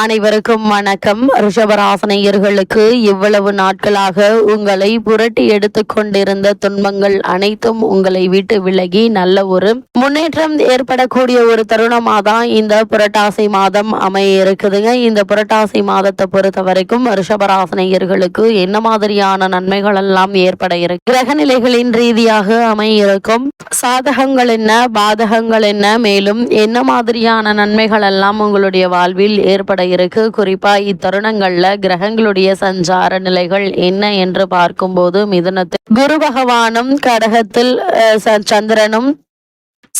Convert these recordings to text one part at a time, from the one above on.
அனைவருக்கும் வணக்கம். ரிஷபராசினியர்களுக்கு இவ்வளவு நாட்களாக உங்களை புரட்டி எடுத்து கொண்டிருந்த துன்பங்கள் அனைத்தும் உங்களை விட்டு விலகி நல்ல ஒரு முன்னேற்றம் ஏற்படக்கூடிய ஒரு தருணமாக தான் இந்த புரட்டாசி மாதம் அமைய இருக்குதுங்க. இந்த புரட்டாசி மாதத்தை பொறுத்த வரைக்கும் ரிஷபராசினியர்களுக்கு என்ன மாதிரியான நன்மைகள் எல்லாம் ஏற்பட இருக்கு, கிரக நிலைகளின் ரீதியாக அமைய இருக்கும் சாதகங்கள் என்ன, பாதகங்கள் என்ன, மேலும் என்ன மாதிரியான நன்மைகள் எல்லாம் உங்களுடைய வாழ்வில் ஏற்பட இருக்கு. குறிப்பா இத்தருணங்கள்ல கிரகங்களுடைய சஞ்சார நிலைகள் என்ன என்று பார்க்கும்போது மிதுனத்தில் குரு பகவானும், கடகத்தில் சந்திரனும்,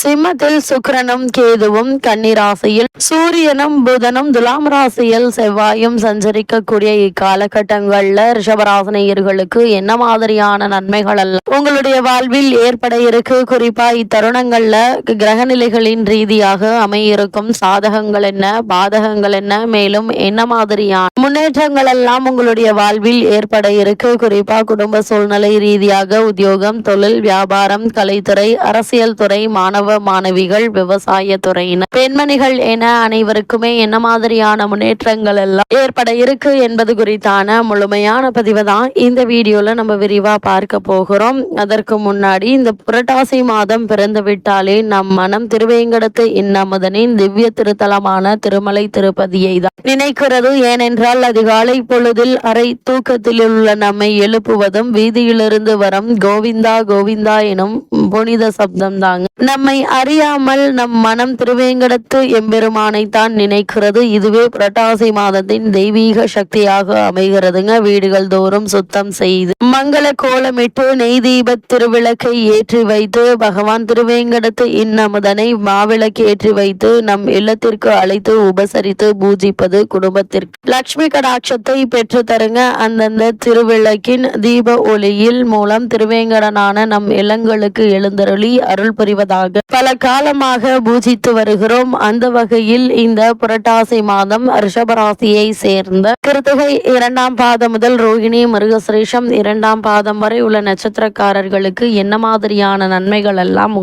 சிம்மத்தில் சுக்கிரனும் கேதுவும், கன்னிராசியில் சூரியனும் புதனும், துலாம் ராசியில் செவ்வாயும் சஞ்சரிக்கக்கூடிய இக்காலகட்டங்கள்ல ரிஷபராசினியர்களுக்கு என்ன மாதிரியான நன்மைகள் எல்லாம் உங்களுடைய வாழ்வில் ஏற்பட இருக்கு, குறிப்பா இத்தருணங்கள்ல கிரக நிலைகளின் ரீதியாக அமையிருக்கும் சாதகங்கள் என்ன, பாதகங்கள் என்ன, மேலும் என்ன மாதிரியான முன்னேற்றங்கள் எல்லாம் உங்களுடைய வாழ்வில் ஏற்பட இருக்கு. குறிப்பா குடும்ப சூழ்நிலை ரீதியாக உத்தியோகம், தொழில், வியாபாரம், கலைத்துறை, அரசியல் துறை, மாணவ மாணவிகள், விவசாய துறையினர், பெண்மணிகள் என அனைவருக்குமே என்ன மாதிரியான முன்னேற்றங்கள் எல்லாம் ஏற்பட இருக்கு என்பது குறித்தான முழுமையான பதிவை தான் இந்த வீடியோல நம்ம விரிவா பார்க்க போகிறோம். அதற்கு முன்னாடி இந்த புரட்டாசி மாதம் பிறந்து விட்டாலே நம் மனம் திருவேங்கடத்து இன்னமுதனின் திவ்ய திருத்தலமான திருமலை திருப்பதியை தான் நினைக்கிறது. ஏனென்றால் அதிகாலை பொழுதில் அரை தூக்கத்தில் உள்ள நம்மை எழுப்புவதும் வீதியிலிருந்து வரும் கோவிந்தா கோவிந்தா எனும் புனித சப்தம் தாங்க. நம்மை அறியாமல் நம் மனம் திருவேங்கடத்து எம்பெருமானை தான் நினைக்கிறது. இதுவே புரட்டாசி மாதத்தின் தெய்வீக சக்தியாக அமைகிறதுங்க. வீடுகள் தோறும் சுத்தம் செய்து மங்கள கோலமிட்டு நெய் தீப திருவிளக்கை ஏற்றி வைத்து பகவான் திருவேங்கடத்து இன்னமுதனை மாவிளக்கு ஏற்றி வைத்து நம் இல்லத்திற்கு அழைத்து உபசரித்து பூஜிப்பது குடும்பத்திற்கு லட்சுமி கடாட்சத்தை பெற்று தருங்க. அந்தந்த திருவிளக்கின் தீப ஒளியில் மூலம் திருவேங்கடனான நம் இல்லங்களுக்கு எழுந்தருளி அருள் புரிவதாக பல காலமாக பூஜித்து வருகிறோம். அந்த வகையில் இந்த புரட்டாசி மாதம் ரிஷபராசியை சேர்ந்த கிருத்திகை 2ஆம் பாதம் முதல் ரோகிணி, மிருகசிரீஷம் 2ஆம் பாதம் வரை உள்ள நட்சத்திரக்காரர்களுக்கு என்ன மாதிரியான நன்மைகள் எல்லாம்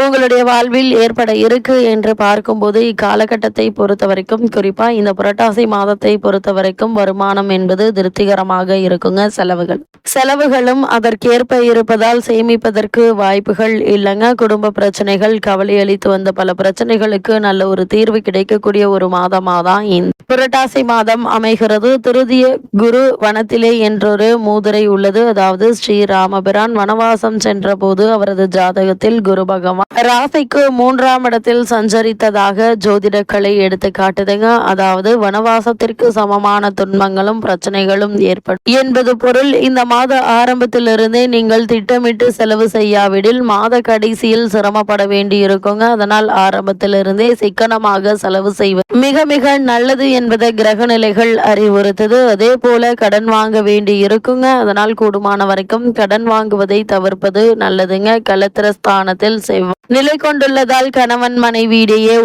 உங்களுடைய வாழ்வில் ஏற்பட இருக்கு என்று பார்க்கும்போது இக்காலகட்டத்தை பொறுத்த வரைக்கும், குறிப்பா இந்த புரட்டாசி மாதத்தை பொறுத்த வரைக்கும் வருமானம் என்பது திருப்திகரமாக இருக்குங்க. செலவுகளும் அதற்கேற்ப இருப்பதால் சேமிப்பதற்கு வாய்ப்புகள் இல்லைங்க. குடும்ப பிரச்சனைகள், கவலை அளித்து வந்த பல பிரச்சனைகளுக்கு நல்ல ஒரு தீர்வு கிடைக்கக்கூடிய ஒரு மாதமாக தான் இந்த புரட்டாசி மாதம் அமைகிறது. திருதிய குரு வனத்திலே என்றொரு மூதுரை உள்ளது. அதாவது ஸ்ரீராமபிரான் வனவாசம் சென்ற போது அவரது ஜாதகத்தில் குரு பகவான் ராசிக்கு 3ஆம் இடத்தில் சஞ்சரித்ததாக ஜோதிடக்கலை எடுத்து காட்டுதுங்க. அதாவது வனவாசத்திற்கு சமமான துன்பங்களும் பிரச்சனைகளும் ஏற்படும் என்பது பொருள். இந்த மாத ஆரம்பத்திலிருந்தே நீங்கள் திட்டமிட்டு செலவு செய்யாவிடில் மாத கடைசியில் சிரமப்பட வேண்டி இருக்குங்க. அதனால் ஆரம்பத்திலிருந்தே சிக்கனமாக செலவு செய்வது மிக மிக நல்லது என்பதை கிரக நிலைகள் அறிவுறுத்தது. அதே போல கடன் வாங்க வேண்டி இருக்குங்க. அதனால் கூடுமான வரைக்கும் கடன் வாங்குவதை தவிர்ப்பது நல்லதுங்க. களத்திரஸ்தானத்தில் நிலை கொண்டுள்ளதால் கணவன் மனைவியிடையே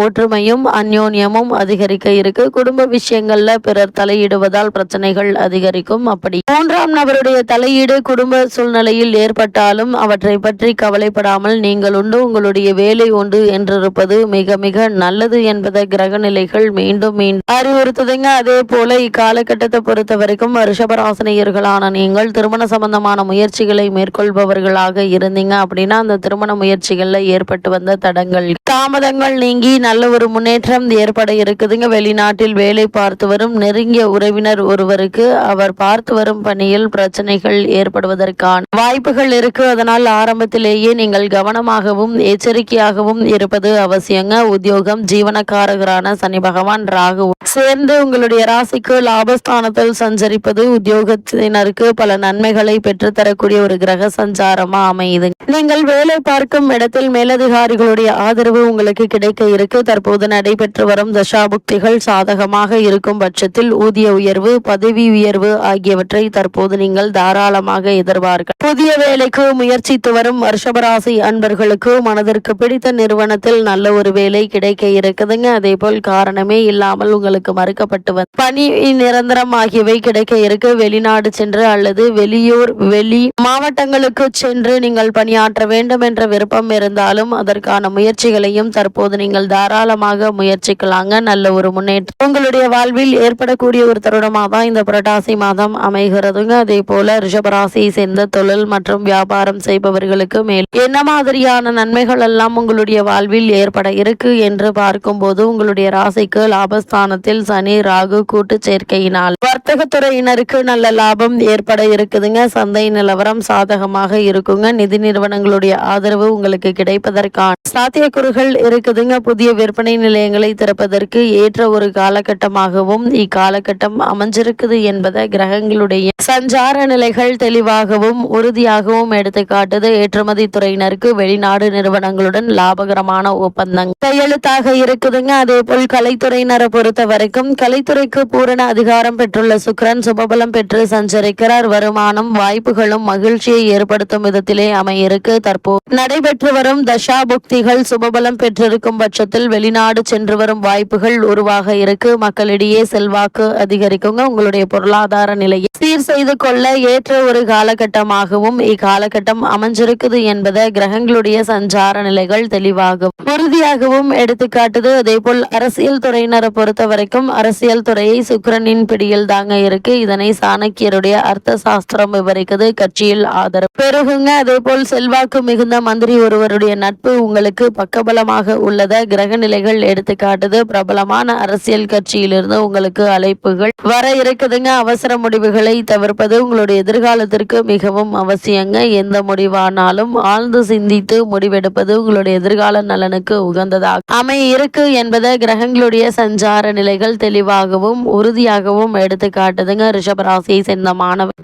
ஒற்றுமையும் அந்யோன்யமும் அதிகரிக்க இருக்கு. குடும்ப விஷயங்கள்ல பிறர் தலையிடுவதால் பிரச்சனைகள் அதிகரிக்கும். அப்படி 3ஆம் நபருடைய தலையீடு குடும்ப சூழ்நிலையில் ஏற்பட்டாலும் அவற்றை பற்றி கவலைப்படாமல் நீங்கள் உண்டு உங்களுடைய வேலை உண்டு என்றிருப்பது மிக மிக நல்லது என்பதை கிரக நிலைகள் மீண்டும் அறிவுறுத்துதுங்க. அதே போல இக்காலகட்டத்தை பொறுத்த வரைக்கும் ரிஷபராசினியர்களான நீங்கள் திருமண சம்பந்தமான முயற்சிகளை மேற்கொள்பவர்களாக இருந்தீங்க அப்படின்னா அந்த திருமண முயற்சிகள்ல ஏற்பட்டு வந்த தடங்கள், தாமதங்கள் நீங்கி நல்ல ஒரு முன்னேற்றம் ஏற்பட இருக்குதுங்க. வெளிநாட்டில் வேலை பார்த்து வரும் நெருங்கிய உறவினர் ஒருவருக்கு அவர் பார்த்து வரும் பணியில் பிரச்சனைகள் ஏற்படுவதற்கான வாய்ப்புகள் இருக்கு. அதனால் ஆரம்பத்திலேயே நீங்கள் கவனமாகவும் எச்சரிக்கையாகவும் இருப்பது அவசியங்க. உத்தியோகம், ஜீவனக்காரகரான சனி பகவான் ராகு சேர்ந்து உங்களுடைய ராசிக்கு லாபஸ்தானத்தில் சஞ்சரிப்பது உத்தியோகத்தினருக்கு பல நன்மைகளை பெற்றுத்தரக்கூடிய ஒரு கிரக சஞ்சாரமா அமையுது. நீங்கள் வேலை பார்க்கும் இடத்தில் மேலதிகாரிகளுடைய ஆதரவு உங்களுக்கு கிடைக்க இருக்கு. தற்போது நடைபெற்று வரும் தசாபுக்திகள் சாதகமாக இருக்கும் பட்சத்தில் ஊதிய உயர்வு, பதவி உயர்வு ஆகியவற்றை தற்போது நீங்கள் தாராளமாக எதிர்பார்க்க. புதிய வேலைக்கு முயற்சித்து வரும் ரிஷபராசி அன்பர்களுக்கு மனதிற்கு பிடித்த நிறுவனத்தில் நல்ல ஒரு வேலை கிடைக்க இருக்குதுங்க. அதே போல் காரணமே இல்லாமல் உங்களுக்கு மறுக்கப்பட்டு வந்த பணி நிரந்தரம் ஆகியவை கிடைக்க இருக்கு. வெளிநாடு சென்று அல்லது வெளியூர், வெளி மாவட்டங்களுக்கு சென்று நீங்கள் பணியாற்ற வேண்டும் என்ற என்ற விருப்பம் இருந்தாலும் அதற்கான முயற்சிகளையும் தற்போது நீங்கள் தாராளமாக முயற்சிக்கலாங்க. நல்ல ஒரு முன்னேற்றம் உங்களுடைய வாழ்வில் ஏற்படக்கூடிய ஒரு தருணமாக தான் இந்த புரட்டாசி மாதம் அமைகிறதுங்க. அதே போல ரிஷபராசியை சேர்ந்த தொழில் மற்றும் வியாபாரம் செய்பவர்களுக்கு மேல் என்ன மாதிரியான நன்மைகள் எல்லாம் உங்களுடைய வாழ்வில் ஏற்பட இருக்கு என்று பார்க்கும்போது, உங்களுடைய ராசிக்கு லாபஸ்தானத்தில் சனி ராகு கூட்டு சேர்க்கையினால் வர்த்தகத்துறையினருக்கு நல்ல லாபம் ஏற்பட இருக்குதுங்க. சந்தை நிலவரம் சாதகமாக இருக்குங்க. நிதி நிறுவனங்களுடைய ஆதரவு உங்களுக்கு கிடைப்பதற்கான சாத்தியக்கூறுகள் இருக்குதுங்க. புதிய விற்பனை நிலையங்களை திறப்பதற்கு ஏற்ற ஒரு காலகட்டமாகவும் இக்காலகட்டம் அமைஞ்சிருக்குது என்பதை கிரகங்களுடைய சஞ்சார நிலைகள் தெளிவாகவும் உறுதியாகவும் எடுத்துக்காட்டுது. ஏற்றுமதி துறையினருக்கு வெளிநாடு நிறுவனங்களுடன் லாபகரமான ஒப்பந்தங்கள் கையெழுத்தாக இருக்குதுங்க. அதே போல் கலைத்துறையினரை பொறுத்த வரைக்கும் கலைத்துறைக்கு பூரண அதிகாரம் பெற்றுள்ள சுக்கிரன் சுபபலம் பெற்று சஞ்சரிக்கிறார். வருமானம் வாய்ப்புகளும் மகிழ்ச்சியை ஏற்படுத்தும் விதத்திலே அமையிருக்கு. தற்போது நடைபெற்று வரும் தசா புக்திகள் சுபபலம் பெற்றிருக்கும் பட்சத்தில் வெளிநாடு சென்று வரும் வாய்ப்புகள் உருவாக இருக்கு. மக்களிடையே செல்வாக்கு அதிகரிக்குங்க. உங்களுடைய பொருளாதார நிலையை சீர் செய்து கொள்ள ஏற்ற ஒரு காலகட்டமாகவும் இக்காலகட்டம் அமைஞ்சிருக்குது என்பதை கிரகங்களுடைய சஞ்சார நிலைகள் தெளிவாகவும் உறுதியாகவும் எடுத்துக்காட்டுது. அதே போல் அரசியல் துறையினரை பொறுத்த வரைக்கும் அரசியல் துறையை சுக்கிரனின் பிடியில் தாங்க இருக்கு. இதனை சாணக்கியருடைய அர்த்த சாஸ்திரம் விவரிக்குது. கட்சியில் ஆதரவு பெருகுங்க. அதே போல் செல்வாக்கு மிகுந்த மந்திரி ஒருவருடைய நட்பு உங்களுக்கு பக்கபலமாக உள்ளத கிரக நிலைகள் எடுத்துக்காட்டுது. பிரபலமான அரசியல் கட்சியிலிருந்து உங்களுக்கு அழைப்புகள் வர இருக்குதுங்க. அவசர முடிவுகளை தவிர்ப்பது உங்களுடைய எதிர்காலத்திற்கு மிகவும் அவசியங்க. எந்த முடிவானாலும் ஆழ்ந்து சிந்தித்து முடிவெடுப்பது உங்களுடைய எதிர்கால நலனுக்கு உகந்ததாக அமை இருக்கு என்பதை கிரகங்களுடைய சஞ்சார நிலைகள் தெளிவாகவும் உறுதியாகவும் எடுத்து காட்டுதுங்க. ரிஷபராசியை சேர்ந்த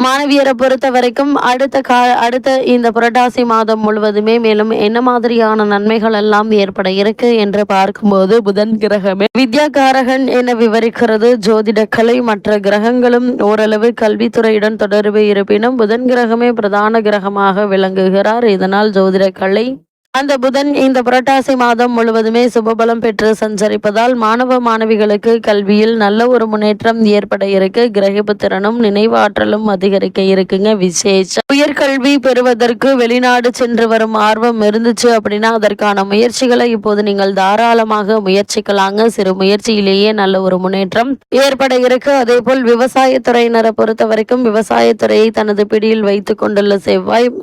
மாணவியரை பொறுத்த வரைக்கும் அடுத்த இந்த புரட்டாசி மாதம் முழுவதுமே மேலும் என்ன மாதிரியான நன்மைகள் எல்லாம் ஏற்பட இருக்கு என்று பார்க்கும்போது, புதன் கிரகமே வித்யாகாரகன் என விவரிக்கிறது ஜோதிட கலை. மற்ற கிரகங்களும் ஓரளவு கல்வித்துறையுடன் தொடர்பு இருப்பினும் புதன் கிரகமே பிரதான கிரகமாக விளங்குகிறார். இதனால் ஜோதிட கலை அந்த புதன் இந்த புரட்டாசி மாதம் முழுவதுமே சுபபலம் பெற்று சஞ்சரிப்பதால் மாணவ மாணவிகளுக்கு கல்வியில் நல்ல ஒரு முன்னேற்றம் ஏற்பட இருக்கு. கிரகிப்பு திறனும் நினைவாற்றலும் அதிகரிக்க இருக்குங்க. விசேஷ உயர்கல்வி பெறுவதற்கு வெளிநாடு சென்று வரும் ஆர்வம் இருந்துச்சு அப்படின்னா அதற்கான முயற்சிகளை இப்போது நீங்கள் தாராளமாக முயற்சிக்கலாங்க. சிறு முயற்சியிலேயே நல்ல ஒரு முன்னேற்றம் ஏற்பட இருக்கு. அதே போல் விவசாயத்துறையினரை பொறுத்த வரைக்கும் விவசாயத்துறையை தனது பிடியில் வைத்துக் கொண்டுள்ள செவ்வாய்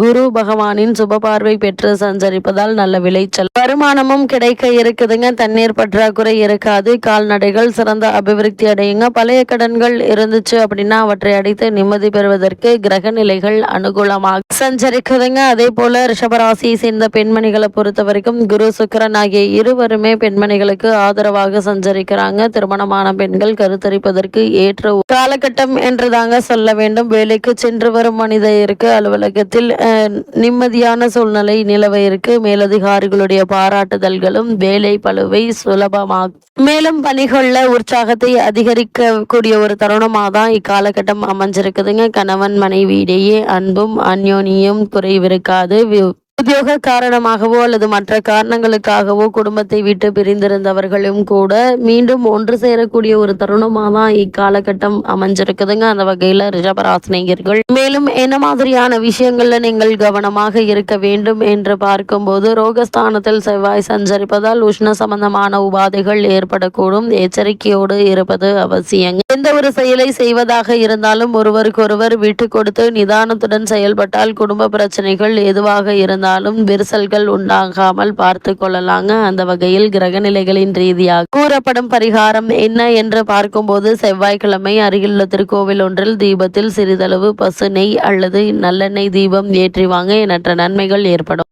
குரு பகவானின் சுப பார்வை பெற்று சஞ்சரிப்பதால் நல்ல விளைச்சல் வருமானமும் கிடைக்க இருக்குதுங்க. தண்ணீர் பற்றாக்குறை இருக்காது. கால்நடைகள் சிறந்த அபிவிருத்தி அடையுங்க. பழைய கடன்கள் இருந்துச்சு அப்படின்னா அவற்றை அடைத்து நிம்மதி பெறுவதற்கு கிரக நிலைகள் அனுகூலமாக சஞ்சரிக்குதுங்க. அதே போல ரிஷபராசியை சேர்ந்த பெண்மணிகளை பொறுத்த வரைக்கும் குரு சுக்கிரன் ஆகிய இருவருமே பெண்மணிகளுக்கு ஆதரவாக சஞ்சரிக்கிறாங்க. திருமணமான பெண்கள் கருத்தரிப்பதற்கு ஏற்ற காலகட்டம் என்றுதாங்க சொல்ல வேண்டும். வேலைக்கு சென்று வரும் மனிதருக்கு அலுவலகத்தில் நிம்மதியான சூழ்நிலை நிலவ இருக்கு. மேலதிகாரிகளுடைய பாராட்டுதல்களும் வேலை பளுவை சுலபமாகும். மேலும் பணிகள்ல உற்சாகத்தை அதிகரிக்க கூடிய ஒரு தருணமாக தான் இக்காலகட்டம் அமைஞ்சிருக்குதுங்க. கணவன் மனைவி இடையே அன்பும் அந்யோன்யம் குறைவிருக்காது. உத்தியோக காரணமாகவோ அல்லது மற்ற காரணங்களுக்காகவோ குடும்பத்தை விட்டு பிரிந்திருந்தவர்களும் கூட மீண்டும் ஒன்று சேரக்கூடிய ஒரு தருணமாக தான் இக்காலகட்டம் அமைஞ்சிருக்குதுங்க. அந்த வகையில ரிஷபராசினியர்கள் மேலும் என்ன மாதிரியான விஷயங்கள்ல நீங்கள் கவனமாக இருக்க வேண்டும் என்று பார்க்கும்போது, ரோகஸ்தானத்தில் செவ்வாய் சஞ்சரிப்பதால் உஷ்ண சம்பந்தமான உபாதைகள் ஏற்படக்கூடும். எச்சரிக்கையோடு இருப்பது அவசியங்க. எந்த ஒரு செயலை செய்வதாக இருந்தாலும் ஒருவருக்கொருவர் விட்டு கொடுத்து நிதானத்துடன் செயல்பட்டால் குடும்ப பிரச்சனைகள் எதுவாக இருந்தாலும் விரிசல்கள் உண்டாகாமல் பார்த்து கொள்ளலாங்க. அந்த வகையில் கிரக நிலைகளின் ரீதியாக கூறப்படும் பரிகாரம் என்ன என்று பார்க்கும்போது, செவ்வாய்க்கிழமை அருகிலுள்ள திருக்கோவில் ஒன்றில் தீபத்தில் சிறிதளவு பசு நெய் அல்லது நல்லெண்ணெய் தீபம் ஏற்றி வாங்க எண்ணற்ற நன்மைகள் ஏற்படும்.